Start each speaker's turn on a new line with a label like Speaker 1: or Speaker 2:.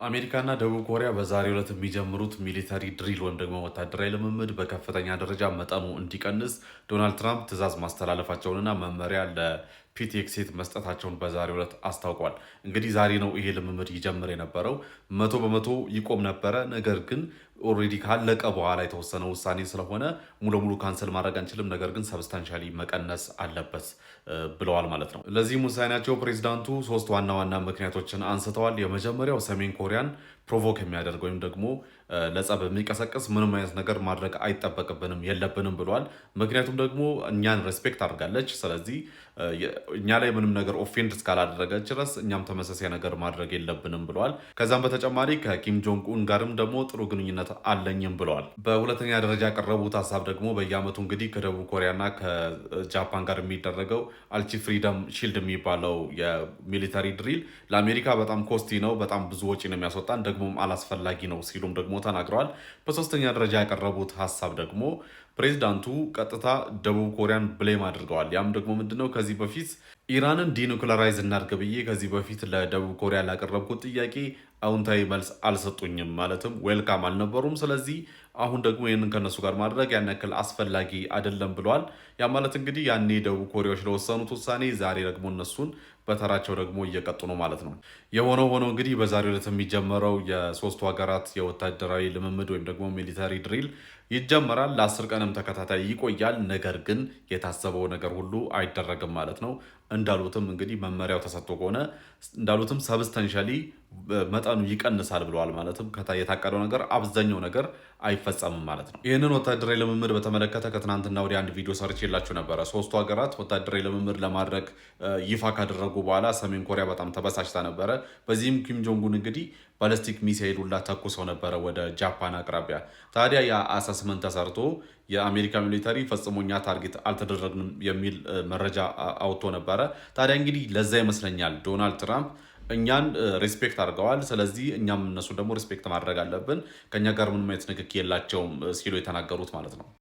Speaker 1: አሜሪካና ደቡብ ኮሪያ በዛሬው ዕለት የሚጀምሩት ሚሊተሪ ድሪል ወይም ደግሞ ወታደራዊ ልምምድ በከፍተኛ ደረጃ መጠኑ እንዲቀንስ ዶናልድ ትራምፕ ትዕዛዝ ማስተላለፋቸውንና መመሪያ ለፒቲኤክሴት መስጠታቸውን በዛሬው ዕለት አስታውቋል። እንግዲህ ዛሬ ነው ይሄ ልምምድ ይጀምር የነበረው። 100% ይቆም ነበረ። ነገር ግን ኦልሬዲ ካለቀ በኋላ የተወሰነ ውሳኔ ስለሆነ ሙሉ ለሙሉ ካንሰል ማድረግ አንችልም፣ ነገር ግን ሰብስታንሻሊ መቀነስ አለበት ብለዋል ማለት ነው። ለዚህም ውሳኔያቸው ፕሬዚዳንቱ ሶስት ዋና ዋና ምክንያቶችን አንስተዋል። የመጀመሪያው ሰሜን ኮሪያን ፕሮቮክ የሚያደርግ ወይም ደግሞ ለጸብ የሚቀሰቅስ ምንም አይነት ነገር ማድረግ አይጠበቅብንም የለብንም ብለዋል። ምክንያቱም ደግሞ እኛን ሬስፔክት አድርጋለች። ስለዚህ እኛ ላይ ምንም ነገር ኦፌንድ እስካላደረገች ድረስ እኛም ተመሳሳይ ነገር ማድረግ የለብንም ብለዋል። ከዛም በተጨማሪ ከኪም ጆንግ ኡን ጋርም ደግሞ ጥሩ ግንኙነት አለኝም ብለዋል። በሁለተኛ ደረጃ ያቀረቡት ሀሳብ ደግሞ በየዓመቱ እንግዲህ ከደቡብ ኮሪያና ከጃፓን ጋር የሚደረገው አልቺ ፍሪደም ሺልድ የሚባለው የሚሊተሪ ድሪል ለአሜሪካ በጣም ኮስቲ ነው፣ በጣም ብዙ ወጪ ነው የሚያስወጣን፣ ደግሞም አላስፈላጊ ነው ሲሉም ደግሞ ተናግረዋል። በሶስተኛ ደረጃ ያቀረቡት ሀሳብ ደግሞ ፕሬዚዳንቱ ቀጥታ ደቡብ ኮሪያን ብሌም አድርገዋል። ያም ደግሞ ምንድነው ከዚህ በፊት ኢራንን ዲኑክለራይዝ እናድርግ ብዬ ከዚህ በፊት ለደቡብ ኮሪያ ላቀረብኩት ጥያቄ አዎንታዊ መልስ አልሰጡኝም፣ ማለትም ዌልካም አልነበሩም። ስለዚህ አሁን ደግሞ ይህንን ከነሱ ጋር ማድረግ ያን ያክል አስፈላጊ አይደለም ብለዋል። ያ ማለት እንግዲህ ያኔ ደቡብ ኮሪያዎች ለወሰኑት ውሳኔ ዛሬ ደግሞ እነሱን በተራቸው ደግሞ እየቀጡ ነው ማለት ነው። የሆነው ሆኖ እንግዲህ በዛሬው ዕለት የሚጀመረው የሶስቱ ሀገራት የወታደራዊ ልምምድ ወይም ደግሞ ሚሊተሪ ድሪል ይጀመራል። ለ10 ቀንም ተከታታይ ይቆያል። ነገር ግን የታሰበው ነገር ሁሉ አይደረግም ማለት ነው። እንዳሉትም እንግዲህ መመሪያው ተሰጥቶ ከሆነ እንዳሉትም ሰብስተንሻሊ መጠኑ ይቀንሳል ብለዋል። ማለትም የታቀደው ነገር አብዛኛው ነገር አይፈጸምም ማለት ነው። ይህንን ወታደራዊ ልምምድ በተመለከተ ከትናንትና ወዲያ አንድ ቪዲዮ ሰርች የላችሁ ነበረ። ሶስቱ ሀገራት ወታደራዊ ልምምድ ለማድረግ ይፋ ካደረጉ በኋላ ሰሜን ኮሪያ በጣም ተበሳጭታ ነበረ። በዚህም ኪም ጆንጉን እንግዲህ ባለስቲክ ሚሳይል ሁላ ተኩሰው ነበረ ወደ ጃፓን አቅራቢያ። ታዲያ ያ አሰስመንት ተሰርቶ የአሜሪካ ሚሊተሪ ፈጽሞኛ ታርጌት አልተደረግንም የሚል መረጃ አውጥቶ ነበረ። ታዲያ እንግዲህ ለዛ ይመስለኛል ዶናልድ ትራምፕ እኛን ሬስፔክት አድርገዋል፣ ስለዚህ እኛም እነሱ ደግሞ ሬስፔክት ማድረግ አለብን፣ ከኛ ጋር ምንም አይነት ንክኪ የላቸውም ሲሉ የተናገሩት ማለት ነው።